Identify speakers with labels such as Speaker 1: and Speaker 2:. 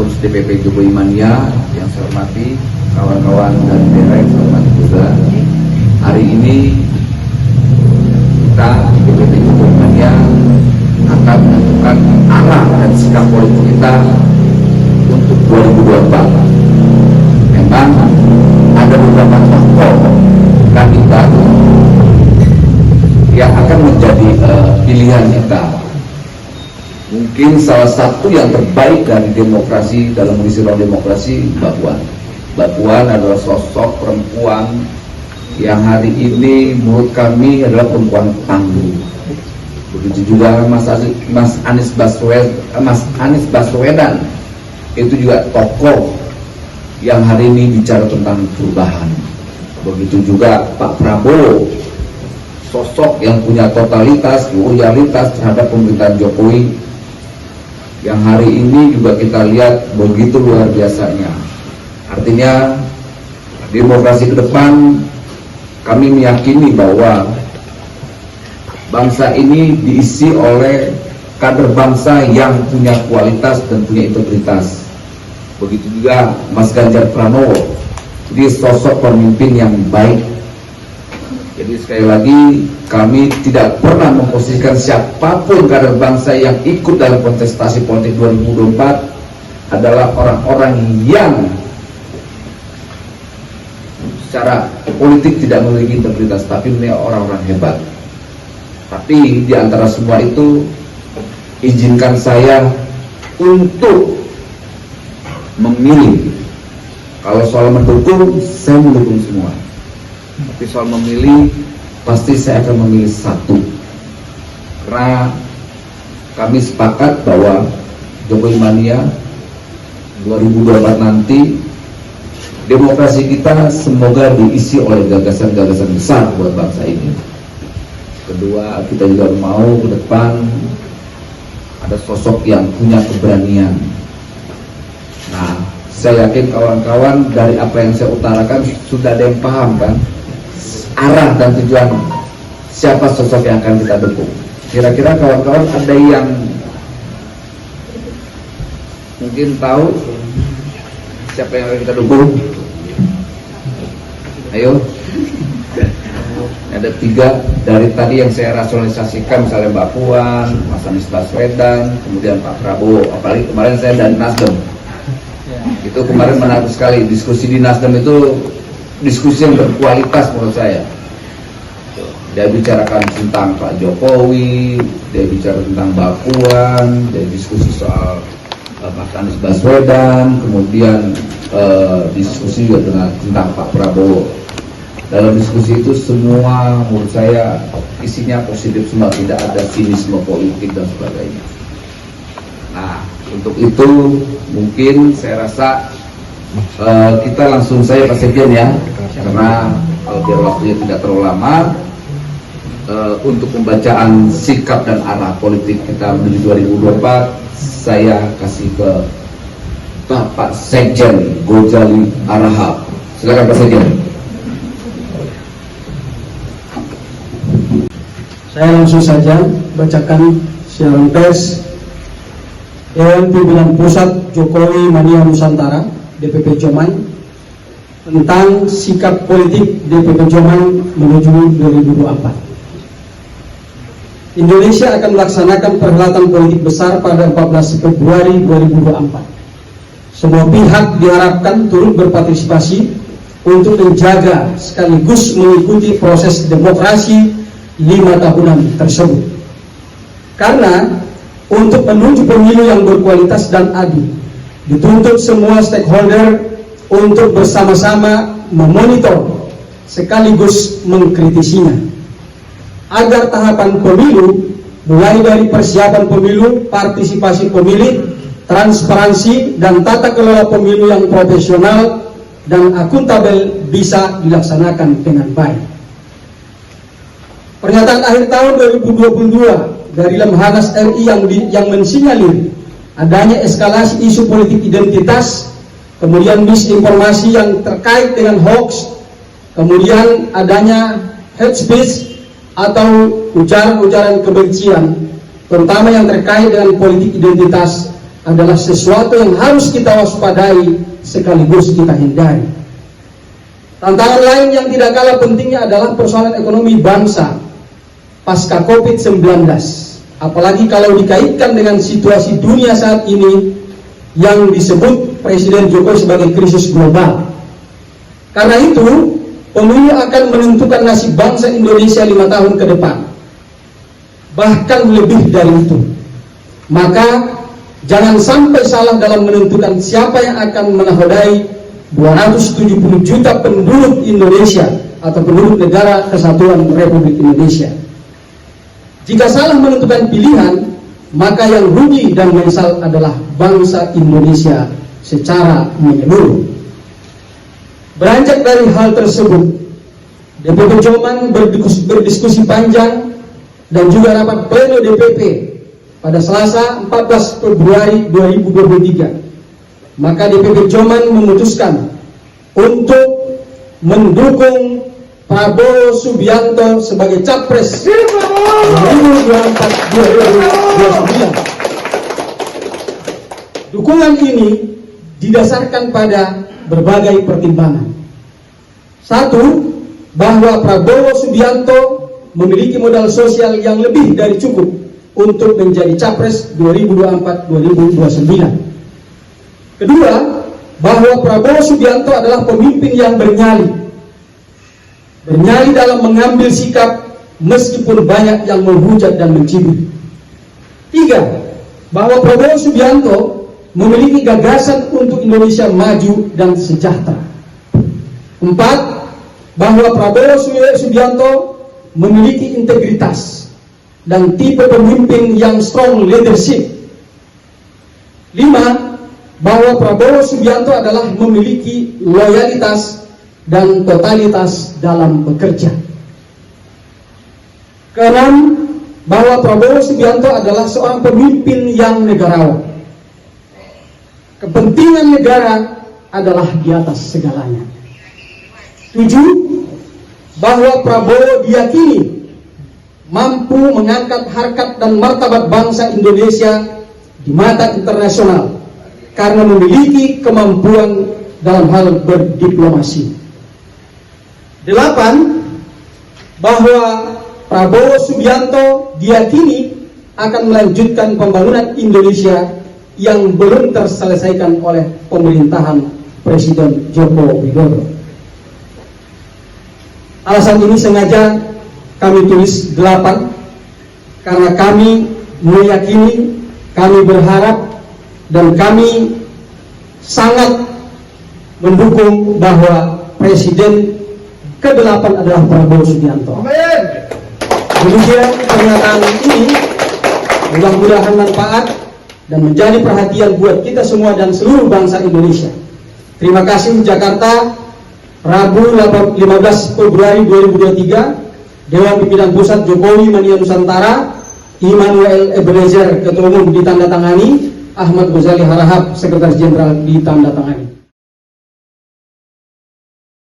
Speaker 1: pengurus DPP Jokowi Mania yang saya hormati, kawan-kawan dari daerah yang saya hormati juga. Hari ini kita DPP Jokowi Mania akan menentukan arah dan sikap politik kita untuk 2024. Memang ada beberapa tokoh kandidat yang akan menjadi pilihan kita. Mungkin salah satu yang terbaik dari demokrasi dalam mengisi ruang demokrasi, Mbak Puan. Mbak Puan adalah sosok perempuan yang hari ini menurut kami adalah perempuan tangguh. Begitu juga Mas Anies Baswedan itu juga tokoh yang hari ini bicara tentang perubahan. Begitu juga Pak Prabowo, sosok yang punya totalitas, loyalitas terhadap pemerintahan Jokowi, yang hari ini juga kita lihat begitu luar biasanya. Artinya demokrasi ke depan, kami meyakini bahwa bangsa ini diisi oleh kader bangsa yang punya kualitas dan punya integritas. Begitu juga Mas Ganjar Pranowo, dia sosok pemimpin yang baik. Jadi sekali lagi, kami tidak pernah memposisikan siapapun kader bangsa yang ikut dalam kontestasi politik 2024 adalah orang-orang yang secara politik tidak memiliki integritas, tapi mereka orang-orang hebat. Tapi di antara semua itu, izinkan saya untuk memilih. Kalau soal mendukung, saya mendukung semua. Tapi soal memilih, pasti saya akan memilih satu. Karena kami sepakat bahwa Jokowi Mania 2024 nanti, demokrasi kita semoga diisi oleh gagasan-gagasan besar buat bangsa ini. Kedua, kita juga mau ke depan ada sosok yang punya keberanian. Nah, saya yakin kawan-kawan dari apa yang saya utarakan sudah ada yang paham kan arah dan tujuan siapa sosok yang akan kita dukung. Kira-kira kawan-kawan ada yang mungkin tahu siapa yang akan kita dukung? Ayo. Ada 3 dari tadi yang saya rasionalisasikan, misalnya Mbak Puan, Mas Anies Baswedan, kemudian Pak Prabowo. Apalagi kemarin saya dari Nasdem. Itu kemarin menarik sekali, diskusi di Nasdem itu diskusi yang berkualitas menurut saya. Dia bicarakan tentang Pak Jokowi, dia bicara tentang Mbak Puan, dia diskusi soal Mas Anies Baswedan, kemudian diskusi juga tentang Pak Prabowo. Dalam diskusi itu semua menurut saya isinya positif semua, tidak ada sinisme politik dan sebagainya. Nah, untuk itu mungkin saya rasa kita langsung saja Pak Sekjen ya, karena biar waktunya tidak terlalu lama, untuk pembacaan sikap dan arah politik kita menuju 2024, saya kasih ke Bapak Sekjen Gojali Arahap. Silakan Pak Sekjen.
Speaker 2: Saya langsung saja bacakan siaran pers Dewan Pimpinan Pusat Jokowi Mania Nusantara DPP Joman tentang sikap politik DPP Joman menuju 2024. Indonesia akan melaksanakan perhelatan politik besar pada 14 Februari 2024. Semua pihak diharapkan turut berpartisipasi untuk menjaga sekaligus mengikuti proses demokrasi 5 tahunan tersebut. Karena untuk menuju pemilu yang berkualitas dan adil, dituntut semua stakeholder untuk bersama-sama memonitor sekaligus mengkritisinya, agar tahapan pemilu mulai dari persiapan pemilu, partisipasi pemilih, transparansi, dan tata kelola pemilu yang profesional dan akuntabel bisa dilaksanakan dengan baik. Pernyataan akhir tahun 2022 dari Lemhanas RI yang mensinyalir adanya eskalasi isu politik identitas, kemudian misinformasi yang terkait dengan hoax, kemudian adanya hate speech atau ujaran-ujaran kebencian, terutama yang terkait dengan politik identitas, adalah sesuatu yang harus kita waspadai sekaligus kita hindari. Tantangan lain yang tidak kalah pentingnya adalah persoalan ekonomi bangsa pasca COVID-19. Apalagi kalau dikaitkan dengan situasi dunia saat ini yang disebut Presiden Jokowi sebagai krisis global. Karena itu, pemilu akan menentukan nasib bangsa Indonesia 5 tahun ke depan. Bahkan lebih dari itu. Maka jangan sampai salah dalam menentukan siapa yang akan menakodai 270 juta penduduk Indonesia atau penduduk negara kesatuan Republik Indonesia. Jika salah menentukan pilihan, maka yang rugi dan menyesal adalah bangsa Indonesia secara menyeluruh. Beranjak dari hal tersebut, DPP Joman berdiskusi panjang dan juga rapat pleno DPP pada Selasa 14 Februari 2023. Maka DPP Joman memutuskan untuk mendukung Prabowo Subianto sebagai Capres 2024-2029. Dukungan ini didasarkan pada berbagai pertimbangan. Satu, bahwa Prabowo Subianto memiliki modal sosial yang lebih dari cukup untuk menjadi Capres 2024-2029. Kedua, bahwa Prabowo Subianto adalah pemimpin yang bernyali dalam mengambil sikap meskipun banyak yang menghujat dan mencibir. Tiga, bahwa Prabowo Subianto memiliki gagasan untuk Indonesia maju dan sejahtera. Empat, bahwa Prabowo Subianto memiliki integritas dan tipe pemimpin yang strong leadership. Lima, bahwa Prabowo Subianto adalah memiliki loyalitas dan totalitas dalam bekerja. Keenam, bahwa Prabowo Subianto adalah seorang pemimpin yang negarawan. Kepentingan negara adalah di atas segalanya. Tujuh, bahwa Prabowo diyakini mampu mengangkat harkat dan martabat bangsa Indonesia di mata internasional karena memiliki kemampuan dalam hal berdiplomasi. 8. Bahwa Prabowo Subianto diyakini akan melanjutkan pembangunan Indonesia yang belum terselesaikan oleh pemerintahan Presiden Joko Widodo. Alasan ini sengaja kami tulis 8 karena kami meyakini, kami berharap, dan kami sangat mendukung bahwa Presiden ke-8 adalah Prabowo Subianto.
Speaker 3: Amin.
Speaker 2: Demikian pernyataan ini, mudah-mudahan manfaat dan menjadi perhatian buat kita semua dan seluruh bangsa Indonesia. Terima kasih. Jakarta, Rabu 15 Februari 2023, Dewan Pimpinan Pusat Jokowi Mania Nusantara, Immanuel Ebenezer Ketua Umum ditandatangani, Ahmad Ghazali Harahap Sekretaris Jenderal ditandatangani.